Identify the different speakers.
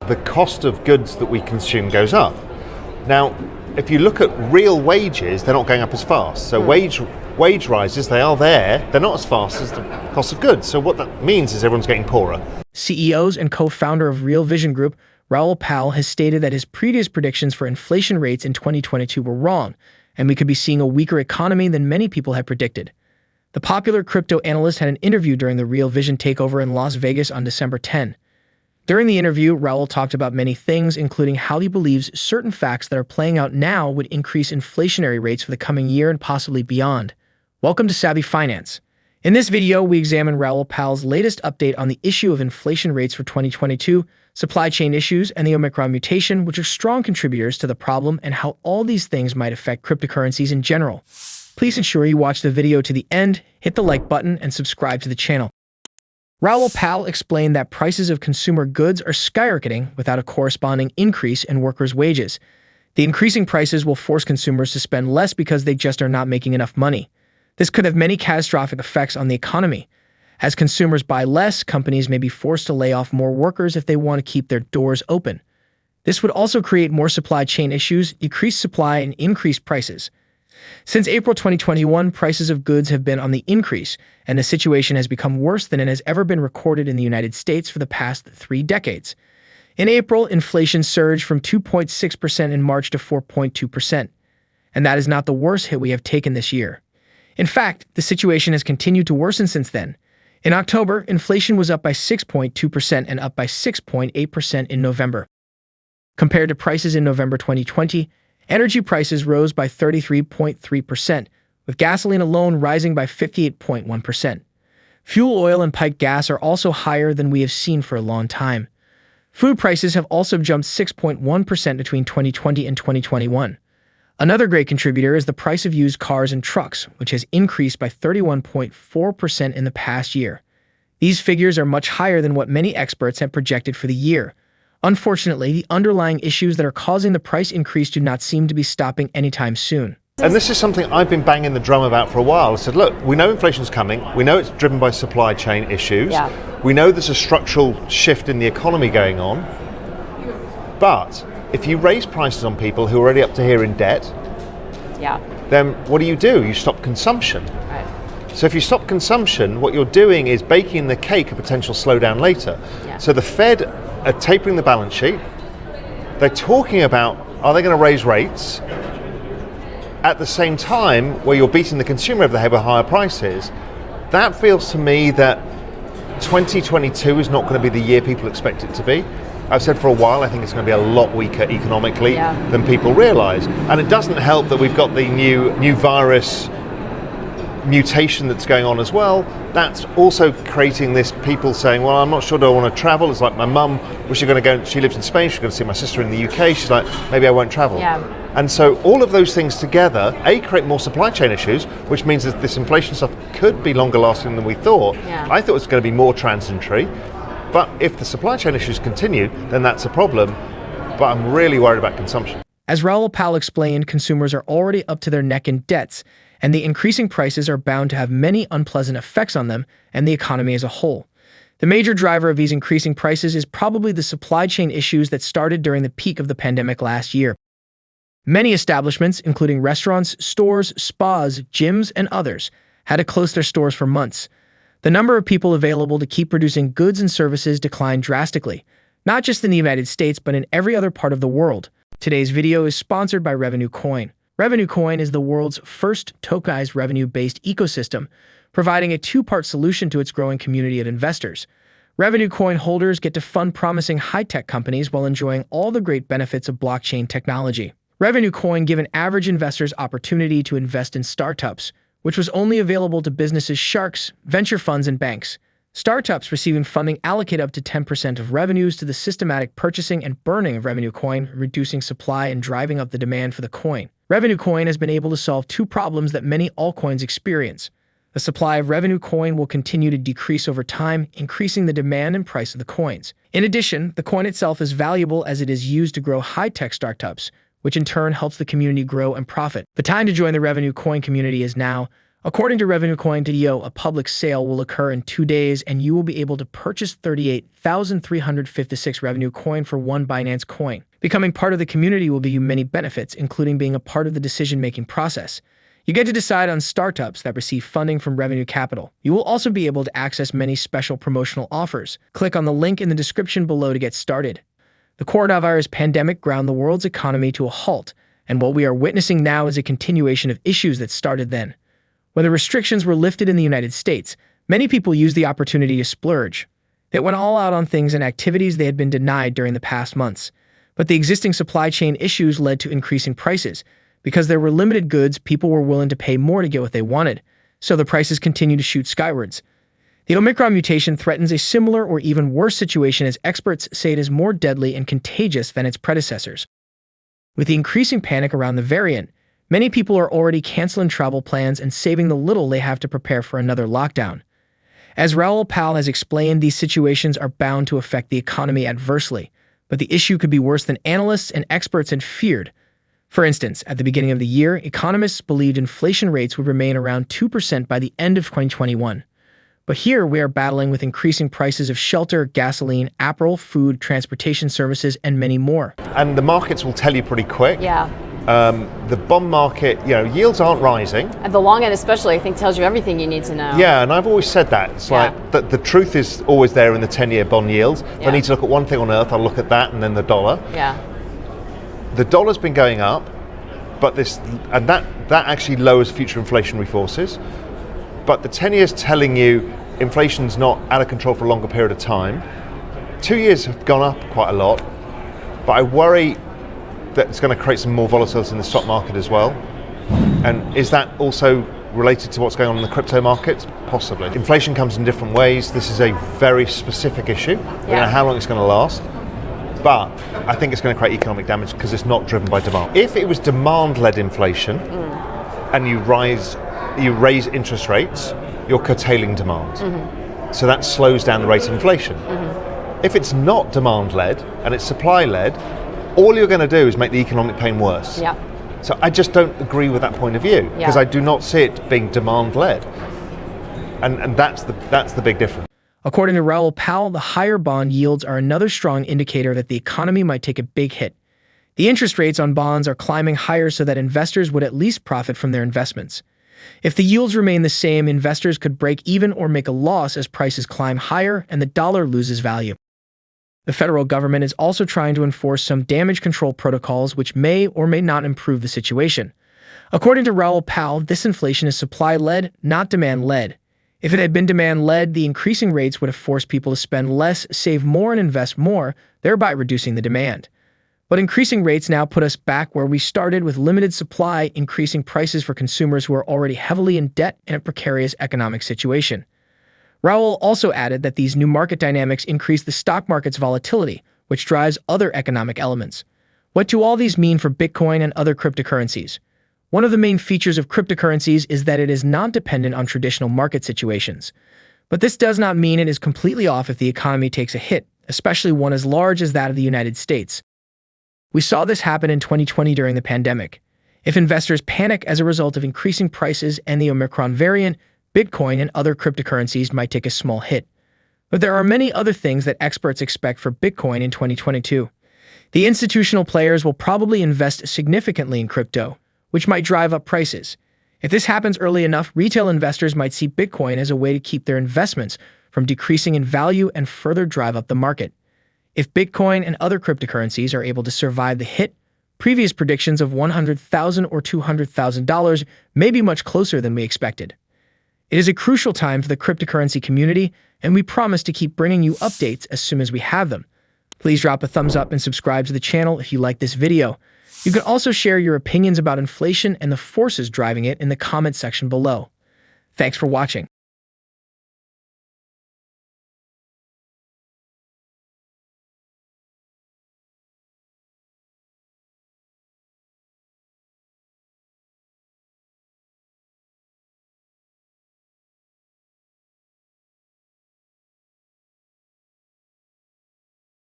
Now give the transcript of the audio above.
Speaker 1: the cost of goods that we consume goes up. Now, if you look at real wages, they're not going up as fast. So wage rises, they are there, they're not as fast as the cost of goods. So what that means is everyone's getting poorer.
Speaker 2: CEOs and co-founder of Real Vision Group, Raoul Pal, has stated that his previous predictions for inflation rates in 2022 were wrong, and we could be seeing a weaker economy than many people had predicted. The popular crypto analyst had an interview during the Real Vision takeover in Las Vegas on December 10. During the interview, Raoul talked about many things, including how he believes certain facts that are playing out now would increase inflationary rates for the coming year and possibly beyond. Welcome to Savvy Finance. In this video, we examine Raoul Pal's latest update on the issue of inflation rates for 2022, supply chain issues, and the Omicron mutation, which are strong contributors to the problem, and how all these things might affect cryptocurrencies in general. Please ensure you watch the video to the end, hit the like button, and subscribe to the channel. Raoul Pal explained that prices of consumer goods are skyrocketing without a corresponding increase in workers' wages. The increasing prices will force consumers to spend less because they just are not making enough money. This could have many catastrophic effects on the economy. As consumers buy less, companies may be forced to lay off more workers if they want to keep their doors open. This would also create more supply chain issues, decrease supply, and increase prices. Since April 2021, prices of goods have been on the increase, and the situation has become worse than it has ever been recorded in the United States for the past 3 decades. In April, inflation surged from 2.6% in March to 4.2%, and that is not the worst hit we have taken this year. In fact, the situation has continued to worsen since then. In October, inflation was up by 6.2% and up by 6.8% in November. Compared to prices in November 2020, energy prices rose by 33.3%, with gasoline alone rising by 58.1%. Fuel oil and pipe gas are also higher than we have seen for a long time. Food prices have also jumped 6.1% between 2020 and 2021. Another great contributor is the price of used cars and trucks, which has increased by 31.4% in the past year. These figures are much higher than what many experts have projected for the year. Unfortunately, the underlying issues that are causing the price increase do not seem to be stopping anytime soon.
Speaker 1: And this is something I've been banging the drum about for a while. I said, look, we know inflation's coming. We know it's driven by supply chain issues. We know there's a structural shift in the economy going on. But if you raise prices on people who are already up to here in debt, then what do? You stop consumption.
Speaker 3: Right.
Speaker 1: So if you stop consumption, what you're doing is baking the cake a potential slowdown later. So the Fed are tapering the balance sheet. They're talking about, are they going to raise rates? At the same time, where you're beating the consumer over the head with higher prices, that feels to me that 2022 is not going to be the year people expect it to be. I've said for a while, I think it's going to be a lot weaker economically than people realize. And it doesn't help that we've got the new virus mutation that's going on as well. That's also creating this people saying, well, I'm not sure, do I want to travel? It's like my mum, was she going to go, she lives in Spain, she's going to see my sister in the UK, she's like, maybe I won't travel. And so all of those things together, create more supply chain issues, which means that this inflation stuff could be longer lasting than we thought. I thought it was going to be more transitory, but if the supply chain issues continue, then that's a problem, but I'm really worried about consumption.
Speaker 2: As Raoul Pal explained, consumers are already up to their neck in debts, and the increasing prices are bound to have many unpleasant effects on them and the economy as a whole. The major driver of these increasing prices is probably the supply chain issues that started during the peak of the pandemic last year. Many establishments, including restaurants, stores, spas, gyms, and others, had to close their stores for months. The number of people available to keep producing goods and services declined drastically, not just in the United States, but in every other part of the world. Today's video is sponsored by Revenue Coin. Revenue Coin is the world's first tokenized revenue-based ecosystem, providing a 2-part solution to its growing community of investors. Revenue Coin holders get to fund promising high-tech companies while enjoying all the great benefits of blockchain technology. Revenue Coin give an average investor's opportunity to invest in startups, which was only available to businesses, sharks, venture funds, and banks. Startups receiving funding allocate up to 10% of revenues to the systematic purchasing and burning of Revenue Coin, reducing supply and driving up the demand for the coin. Revenue Coin has been able to solve 2 problems that many altcoins experience. The supply of Revenue Coin will continue to decrease over time, increasing the demand and price of the coins. In addition, the coin itself is valuable as it is used to grow high-tech startups, which in turn helps the community grow and profit. The time to join the Revenue Coin community is now. According to CONTAGIOUS, a public sale will occur in 2 days, and you will be able to purchase 38,356 revenue coin for 1 Binance coin. Becoming part of the community will give you many benefits, including being a part of the decision-making process. You get to decide on startups that receive funding from Revenue Capital. You will also be able to access many special promotional offers. Click on the link in the description below to get started. The coronavirus pandemic ground the world's economy to a halt, and what we are witnessing now is a continuation of issues that started then. When the restrictions were lifted in the United States, many people used the opportunity to splurge. They went all out on things and activities they had been denied during the past months. But the existing supply chain issues led to increasing prices. Because there were limited goods, people were willing to pay more to get what they wanted, so the prices continue to shoot skywards. The Omicron mutation threatens a similar or even worse situation, as experts say it is more deadly and contagious than its predecessors. With the increasing panic around the variant, many people are already canceling travel plans and saving the little they have to prepare for another lockdown. As Raoul Pal has explained, these situations are bound to affect the economy adversely, but the issue could be worse than analysts and experts had feared. For instance, at the beginning of the year, economists believed inflation rates would remain around 2% by the end of 2021. But here we are battling with increasing prices of shelter, gasoline, apparel, food, transportation services, and many more.
Speaker 1: And the markets will tell you pretty quick.
Speaker 3: Yeah.
Speaker 1: The bond market, yields aren't rising.
Speaker 3: At the long end especially, I think, tells you everything you need to know.
Speaker 1: Yeah, and I've always said that. It's like the truth is always there in the 10-year bond yields. If I need to look at one thing on earth, I'll look at that and then the dollar.
Speaker 3: Yeah.
Speaker 1: The dollar's been going up, but that actually lowers future inflationary forces. But the 10 years telling you inflation's not out of control for a longer period of time. 2 years have gone up quite a lot, but I worry that it's going to create some more volatility in the stock market as well. And is that also related to what's going on in the crypto markets? Possibly. Inflation comes in different ways. This is a very specific issue. We don't know how long it's going to last, but I think it's going to create economic damage because it's not driven by demand. If it was demand-led inflation and you raise interest rates, you're curtailing demand. So that slows down the rate of inflation. If it's not demand-led and it's supply-led, all you're going to do is make the economic pain worse.
Speaker 3: Yeah.
Speaker 1: So I just don't agree with that point of view because I do not see it being demand-led, and that's the big difference.
Speaker 2: According to Raoul Pal, the higher bond yields are another strong indicator that the economy might take a big hit. The interest rates on bonds are climbing higher so that investors would at least profit from their investments. If the yields remain the same, investors could break even or make a loss as prices climb higher and the dollar loses value. The federal government is also trying to enforce some damage control protocols which may or may not improve the situation. According to Raoul Pal, this inflation is supply-led, not demand-led. If it had been demand-led, the increasing rates would have forced people to spend less, save more, and invest more, thereby reducing the demand. But increasing rates now put us back where we started, with limited supply, increasing prices for consumers who are already heavily in debt and a precarious economic situation. Raoul also added that these new market dynamics increase the stock market's volatility, which drives other economic elements. What do all these mean for Bitcoin and other cryptocurrencies? One of the main features of cryptocurrencies is that it is not dependent on traditional market situations. But this does not mean it is completely off if the economy takes a hit, especially one as large as that of the United States. We saw this happen in 2020 during the pandemic. If investors panic as a result of increasing prices and the Omicron variant, Bitcoin and other cryptocurrencies might take a small hit. But there are many other things that experts expect for Bitcoin in 2022. The institutional players will probably invest significantly in crypto, which might drive up prices. If this happens early enough, retail investors might see Bitcoin as a way to keep their investments from decreasing in value and further drive up the market. If Bitcoin and other cryptocurrencies are able to survive the hit, previous predictions of $100,000 or $200,000 may be much closer than we expected. It is a crucial time for the cryptocurrency community, and we promise to keep bringing you updates as soon as we have them. Please drop a thumbs up and subscribe to the channel if you like this video. You can also share your opinions about inflation and the forces driving it in the comment section below. Thanks for watching.